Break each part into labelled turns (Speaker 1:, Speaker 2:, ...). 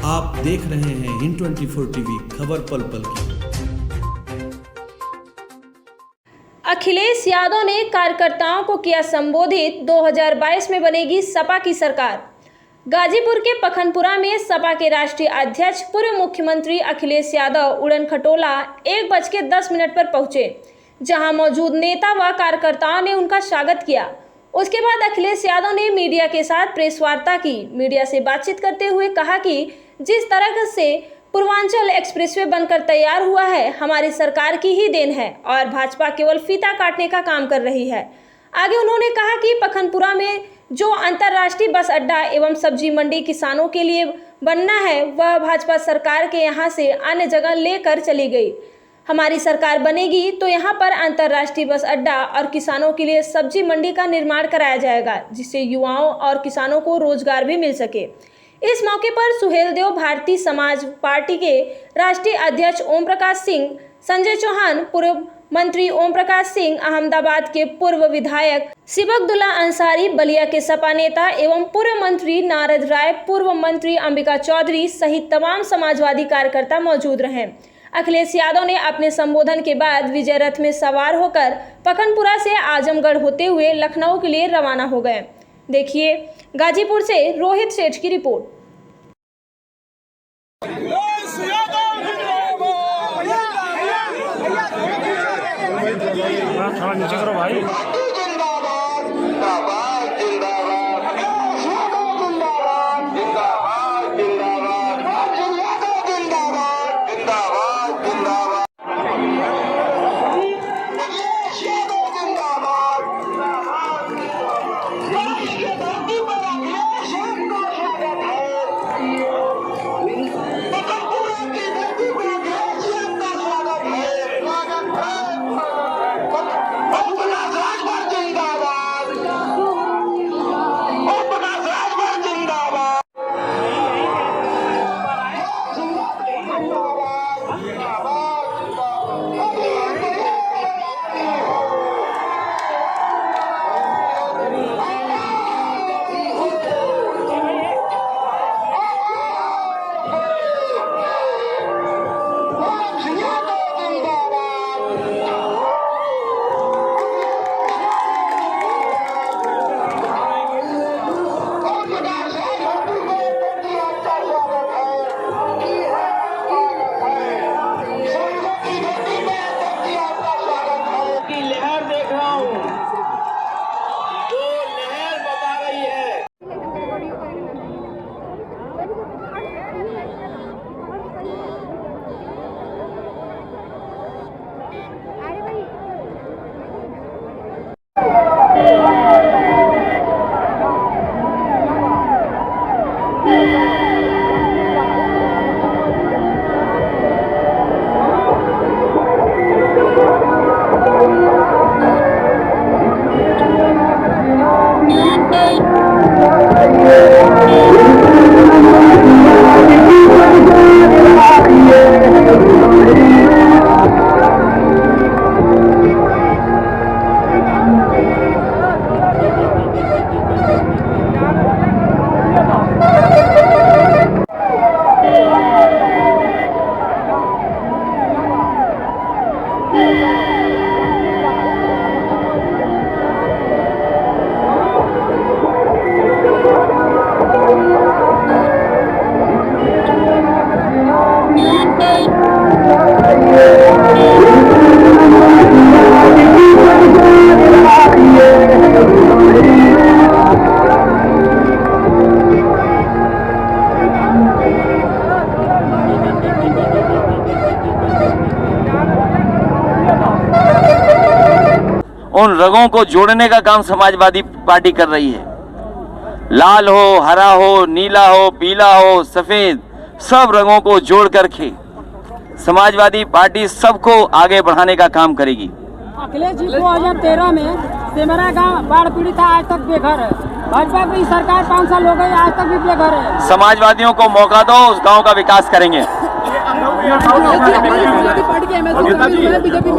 Speaker 1: आप देख रहे हैं इन 24 टीवी, खबर पल पल की।
Speaker 2: अखिलेश यादव ने कार्यकर्ताओं को किया संबोधित, 2022 में बनेगी सपा की सरकार। गाजीपुर के पखनपुरा में सपा के राष्ट्रीय अध्यक्ष पूर्व मुख्यमंत्री अखिलेश यादव उड़न खटोला 1:10 पर पहुंचे, जहां मौजूद नेता व कार्यकर्ताओं ने उनका स्वागत किया। उसके बाद अखिलेश यादव ने मीडिया के साथ प्रेस वार्ता की। मीडिया से बातचीत करते हुए कहा कि जिस तरह से पूर्वांचल एक्सप्रेसवे बनकर तैयार हुआ है, हमारी सरकार की ही देन है और भाजपा केवल फीता काटने का काम कर रही है। आगे उन्होंने कहा कि पखनपुरा में जो अंतर्राष्ट्रीय बस अड्डा एवं सब्जी मंडी किसानों के लिए बनना है, वह भाजपा सरकार के यहाँ से अन्य जगह लेकर चली गई। हमारी सरकार बनेगी तो यहाँ पर अंतर्राष्ट्रीय बस अड्डा और किसानों के लिए सब्जी मंडी का निर्माण कराया जाएगा, जिससे युवाओं और किसानों को रोजगार भी मिल सके। इस मौके पर सुहेलदेव भारतीय समाज पार्टी के राष्ट्रीय अध्यक्ष ओम प्रकाश सिंह, संजय चौहान, पूर्व मंत्री ओम प्रकाश सिंह, अहमदाबाद के पूर्व विधायक सिबकदुल्ला अंसारी, बलिया के सपा नेता एवं पूर्व मंत्री नारद राय, पूर्व मंत्री अंबिका चौधरी सहित तमाम समाजवादी कार्यकर्ता मौजूद रहे। अखिलेश यादव ने अपने संबोधन के बाद विजय रथ में सवार होकर पखनपुरा से आजमगढ़ होते हुए लखनऊ के लिए रवाना हो गए। देखिए गाजीपुर से रोहित सेठ की रिपोर्ट।
Speaker 3: थोड़ा नीचे करो भाई।
Speaker 4: उन रंगों को जोड़ने का काम समाजवादी पार्टी कर रही है। लाल हो, हरा हो, नीला हो, पीला हो, सफेद, सब रंगों को जोड़ करके समाजवादी पार्टी सबको आगे बढ़ाने का काम करेगी।
Speaker 5: अखिलेश जी 2013 में सेमरा गांव बाढ़ पीड़ित था, आज तक बेघर है। भाजपा की सरकार 5 साल हो गए, आज तक भी बेघर है।
Speaker 4: समाजवादियों को मौका दो, उस गांव का विकास करेंगे।
Speaker 5: बीजेपी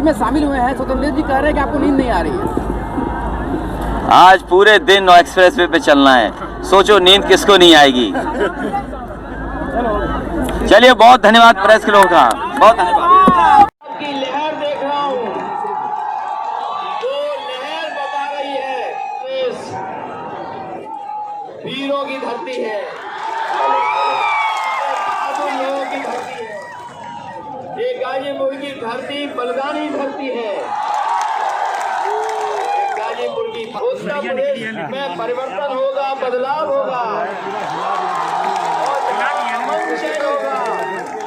Speaker 5: में शामिल हुए हैं, स्वतंत्र जी कह रहे हैं कि आपको नींद नहीं आ रही है।
Speaker 4: आज पूरे दिन एक्सप्रेसवे पे चलना है, सोचो नींद किसको नहीं आएगी। चलिए, बहुत धन्यवाद प्रेस के लोगों का, बहुत धन्यवाद।
Speaker 3: की लहर देख रहा हूं, जो लहर बता रही है, देश वीरों की धरती है, बहादुर लोगों की धरती है। ये गाजीपुर की धरती बलिदानी धरती है। गाजीपुर की उत्तर प्रदेश में परिवर्तन होगा, बदलाव होगा और अमन चैन होगा।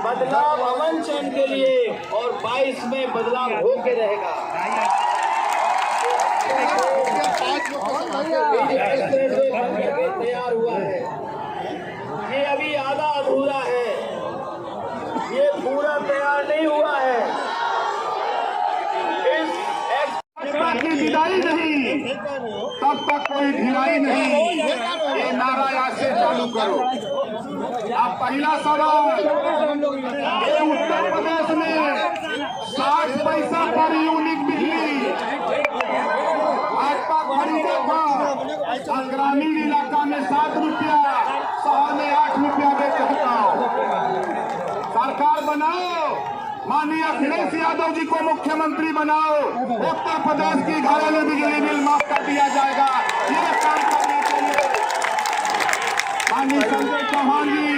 Speaker 3: बदलाव अमन चैन के लिए और 22 में बदलाव होके रहेगा। तैयार हुआ है, ये अभी आधा अधूरा है, ये पूरा तैयार नहीं हुआ है।
Speaker 6: की ढिलाई नहीं, तब तक कोई ढिलाई नहीं। ये नारा आज से चालू करो। अब पहला सवाल, ये उत्तर प्रदेश में 60 पैसा पर यूनिट बिजली भाजपा खरीदा था, और ग्रामीण इलाका में 7 रुपया, शहर में 8 रुपया बेचता हो। सरकार बनाओ, माननीय अखिलेश यादव जी को मुख्यमंत्री बनाओ, उत्तर प्रदेश की घरेलू बिजली बिल माफ कर दिया जाएगा। ये काम करने के लिए माननीय संजय चौहान जी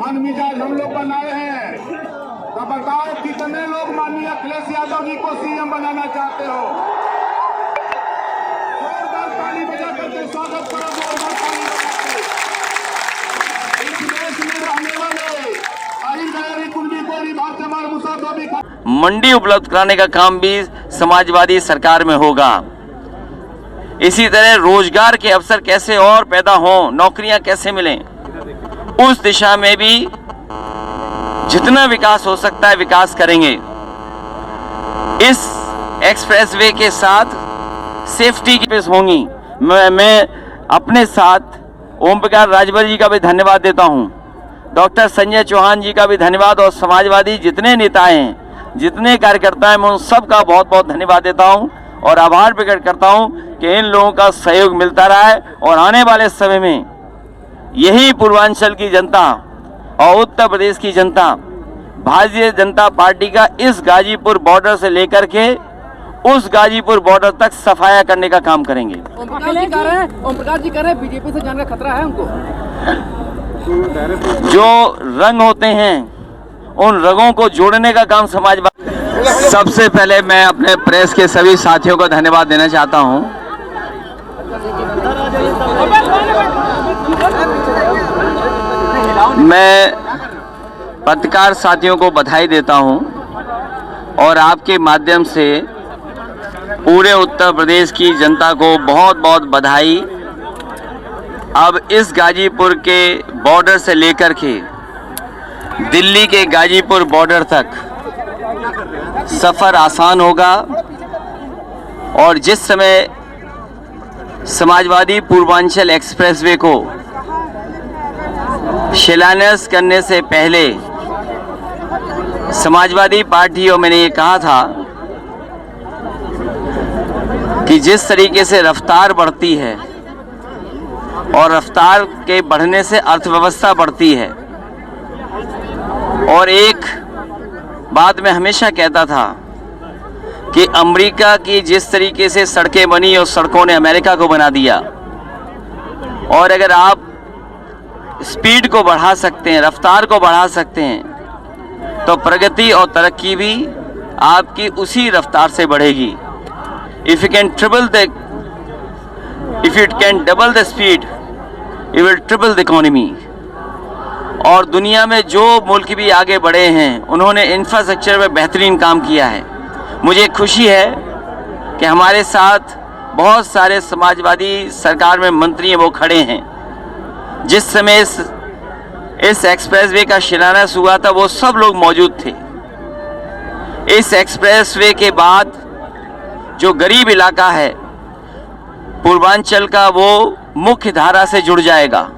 Speaker 6: मन मिजाज हम लोग बनाए हैं, तो बताओ कितने लोग माननीय अखिलेश यादव जी को सीएम बनाना चाहते हो? जोरदार ताली बजा करके स्वागत करो, जोरदार ताली बजा के। इस देश में रहने वाले
Speaker 4: मंडी उपलब्ध कराने का काम भी समाजवादी सरकार में होगा। इसी तरह रोजगार के अवसर कैसे और पैदा हों, नौकरियां कैसे मिलें, उस दिशा में भी जितना विकास हो सकता है विकास करेंगे। इस एक्सप्रेसवे के साथ सेफ्टी की पेश होंगी। मैं अपने साथ ओम प्रकाश राजभर जी का भी धन्यवाद देता हूं, डॉक्टर संजय चौहान जी का भी धन्यवाद, और समाजवादी जितने नेता हैं, जितने कार्यकर्ता हैं, मैं उन सब का बहुत बहुत धन्यवाद देता हूं और आभार प्रकट करता हूं कि इन लोगों का सहयोग मिलता रहा है। और आने वाले समय में यही पूर्वांचल की जनता और उत्तर प्रदेश की जनता भारतीय जनता पार्टी का इस गाजीपुर बॉर्डर से लेकर के उस गाजीपुर बॉर्डर तक सफाया करने का काम करेंगे।
Speaker 5: ओम प्रकाश जी कह रहे हैं बीजेपी से जाने का खतरा है उनको।
Speaker 4: जो रंग होते हैं उन रंगों को जोड़ने का काम समाजवादी। सबसे पहले मैं अपने प्रेस के सभी साथियों को धन्यवाद देना चाहता हूं। मैं पत्रकार साथियों को बधाई देता हूं और आपके माध्यम से पूरे उत्तर प्रदेश की जनता को बहुत बहुत बधाई। अब इस गाजीपुर के बॉर्डर से लेकर के दिल्ली के गाजीपुर बॉर्डर तक सफ़र आसान होगा। और जिस समय समाजवादी पूर्वांचल एक्सप्रेसवे को शिलान्यास करने से पहले समाजवादी पार्टी और मैंने ये कहा था कि जिस तरीके से रफ्तार बढ़ती है और रफ्तार के बढ़ने से अर्थव्यवस्था बढ़ती है, और एक बात मैं हमेशा कहता था कि अमेरिका की जिस तरीके से सड़कें बनी और सड़कों ने अमेरिका को बना दिया, और अगर आप स्पीड को बढ़ा सकते हैं, रफ्तार को बढ़ा सकते हैं, तो प्रगति और तरक्की भी आपकी उसी रफ्तार से बढ़ेगी। If you can double the speed, you will triple the economy. और दुनिया में जो मुल्क भी आगे बढ़े हैं उन्होंने इंफ्रास्ट्रक्चर में बेहतरीन काम किया है। मुझे खुशी है कि हमारे साथ बहुत सारे समाजवादी सरकार में मंत्री हैं, वो खड़े हैं। जिस समय इस एक्सप्रेसवे का शिलान्यास हुआ था वो सब लोग मौजूद थे। इस एक्सप्रेसवे के बाद जो गरीब इलाका है पूर्वांचल का, वो मुख्य धारा से जुड़ जाएगा।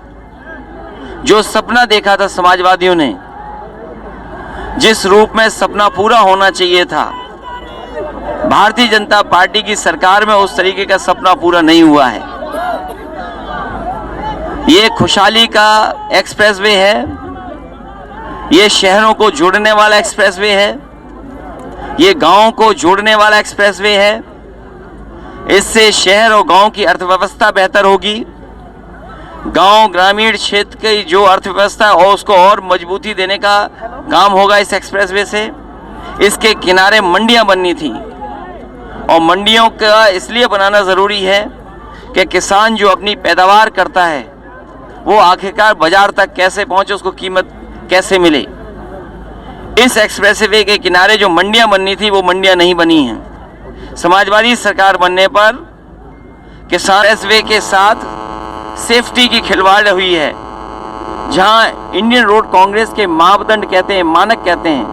Speaker 4: जो सपना देखा था समाजवादियों ने, जिस रूप में सपना पूरा होना चाहिए था, भारतीय जनता पार्टी की सरकार में उस तरीके का सपना पूरा नहीं हुआ है। ये खुशहाली का एक्सप्रेसवे है, ये शहरों को जोड़ने वाला एक्सप्रेसवे है, ये गांवों को जोड़ने वाला एक्सप्रेसवे है। इससे शहर और गांव की अर्थव्यवस्था बेहतर होगी। गांव ग्रामीण क्षेत्र की जो अर्थव्यवस्था है और उसको और मजबूती देने का काम होगा इस एक्सप्रेसवे से। इसके किनारे मंडियां बननी थी और मंडियों का इसलिए बनाना ज़रूरी है कि किसान जो अपनी पैदावार करता है वो आखिरकार बाजार तक कैसे पहुंचे, उसको कीमत कैसे मिले। इस एक्सप्रेसवे के किनारे जो मंडियां बननी थी वो मंडियां नहीं बनी हैं। समाजवादी सरकार बनने पर किसान एक्सप्रेसवे के साथ सेफ्टी की खिलवाड़ हुई है। जहां इंडियन रोड कांग्रेस के मापदंड कहते हैं, मानक कहते हैं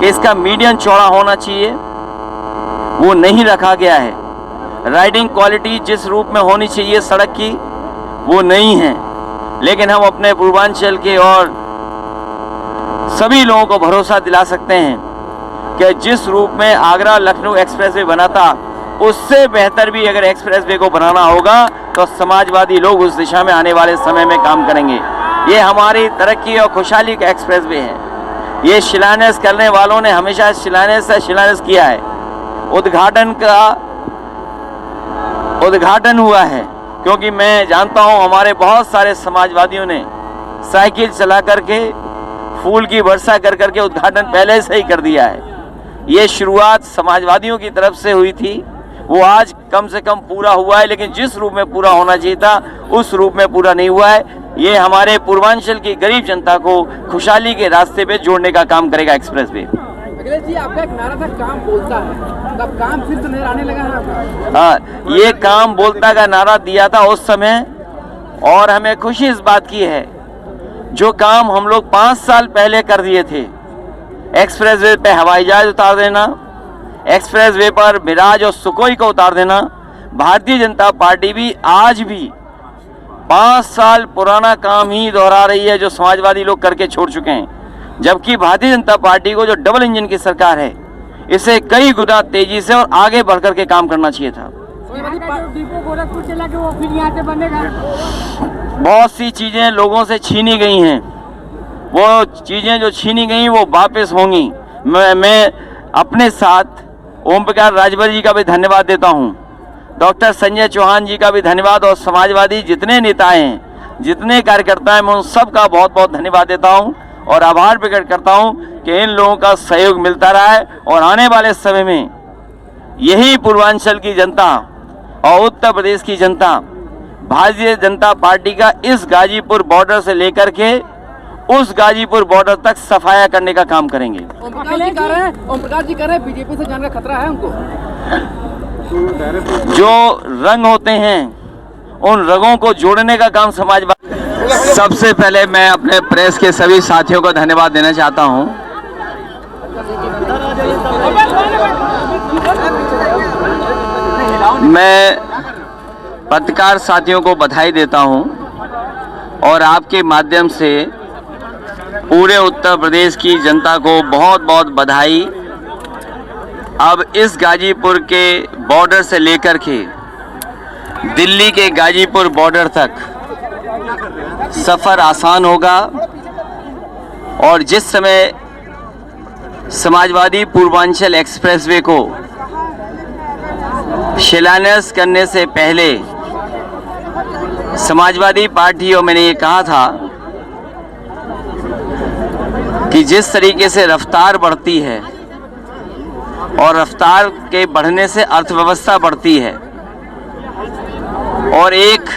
Speaker 4: कि इसका मीडियम चौड़ा होना चाहिए, वो नहीं रखा गया है। राइडिंग क्वालिटी जिस रूप में होनी चाहिए सड़क की वो नहीं है। लेकिन हम अपने पूर्वांचल के और सभी लोगों को भरोसा दिला सकते हैं कि जिस रूप में आगरा लखनऊ एक्सप्रेसवे बना था उससे बेहतर भी अगर एक्सप्रेसवे को बनाना होगा तो समाजवादी लोग उस दिशा में आने वाले समय में काम करेंगे। ये हमारी तरक्की और खुशहाली का एक्सप्रेसवे है। ये शिलान्यास करने वालों ने हमेशा शिलान्यास किया है। उद्घाटन हुआ है, क्योंकि मैं जानता हूं हमारे बहुत सारे समाजवादियों ने साइकिल चला करके फूल की वर्षा कर करके उद्घाटन पहले से ही कर दिया है। ये शुरुआत समाजवादियों की तरफ से हुई थी, वो आज कम से कम पूरा हुआ है, लेकिन जिस रूप में पूरा होना चाहिए था उस रूप में पूरा नहीं हुआ है। ये हमारे पूर्वांचल की गरीब जनता को खुशहाली के रास्ते पे जोड़ने का काम करेगा एक्सप्रेसवे।
Speaker 5: अखिलेश जी, आपका एक नारा था काम बोलता है, तब काम फिर तो नहीं आने लगा है आपका?
Speaker 4: हाँ, ये काम बोलता का नारा दिया था उस समय, और हमें खुशी इस बात की है जो काम हम लोग 5 साल पहले कर दिए थे। एक्सप्रेसवे पे हवाई जहाज उतार देना, एक्सप्रेसवे पर मिराज और सुकोई को उतार देना। भारतीय जनता पार्टी भी आज भी 5 साल पुराना काम ही दोहरा रही है जो समाजवादी लोग करके छोड़ चुके हैं। जबकि भारतीय जनता पार्टी को जो डबल इंजन की सरकार है इसे कई गुना तेजी से और आगे बढ़कर के काम करना चाहिए था। बहुत सी चीजें लोगों से छीनी गई हैं, वो चीजें जो छीनी गई वो वापस होंगी। मैं अपने साथ ओम प्रकाश राजभर जी का भी धन्यवाद देता हूं, डॉक्टर संजय चौहान जी का भी धन्यवाद, और समाजवादी जितने नेता हैं, जितने कार्यकर्ता हैं, मैं उन सब का बहुत बहुत धन्यवाद देता हूं और आभार प्रकट करता हूं कि इन लोगों का सहयोग मिलता रहा है। और आने वाले समय में यही पूर्वांचल की जनता और उत्तर प्रदेश की जनता भारतीय जनता पार्टी का इस गाजीपुर बॉर्डर से लेकर के उस गाजीपुर बॉर्डर तक सफाया करने का काम करेंगे।
Speaker 5: ओम प्रकाश जी कह रहे हैं बीजेपी से जाने का खतरा है उनको।
Speaker 4: जो रंग होते हैं उन रंगों को जोड़ने का काम समाजवादी। सबसे पहले मैं अपने प्रेस के सभी साथियों को धन्यवाद देना चाहता हूं। मैं पत्रकार साथियों को बधाई देता हूं और आपके माध्यम से पूरे उत्तर प्रदेश की जनता को बहुत बहुत बधाई। अब इस गाजीपुर के बॉर्डर से लेकर के दिल्ली के गाजीपुर बॉर्डर तक सफ़र आसान होगा। और जिस समय समाजवादी पूर्वांचल एक्सप्रेसवे को शिलान्यास करने से पहले समाजवादी पार्टी और मैंने ये कहा था कि जिस तरीके से रफ्तार बढ़ती है और रफ्तार के बढ़ने से अर्थव्यवस्था बढ़ती है और एक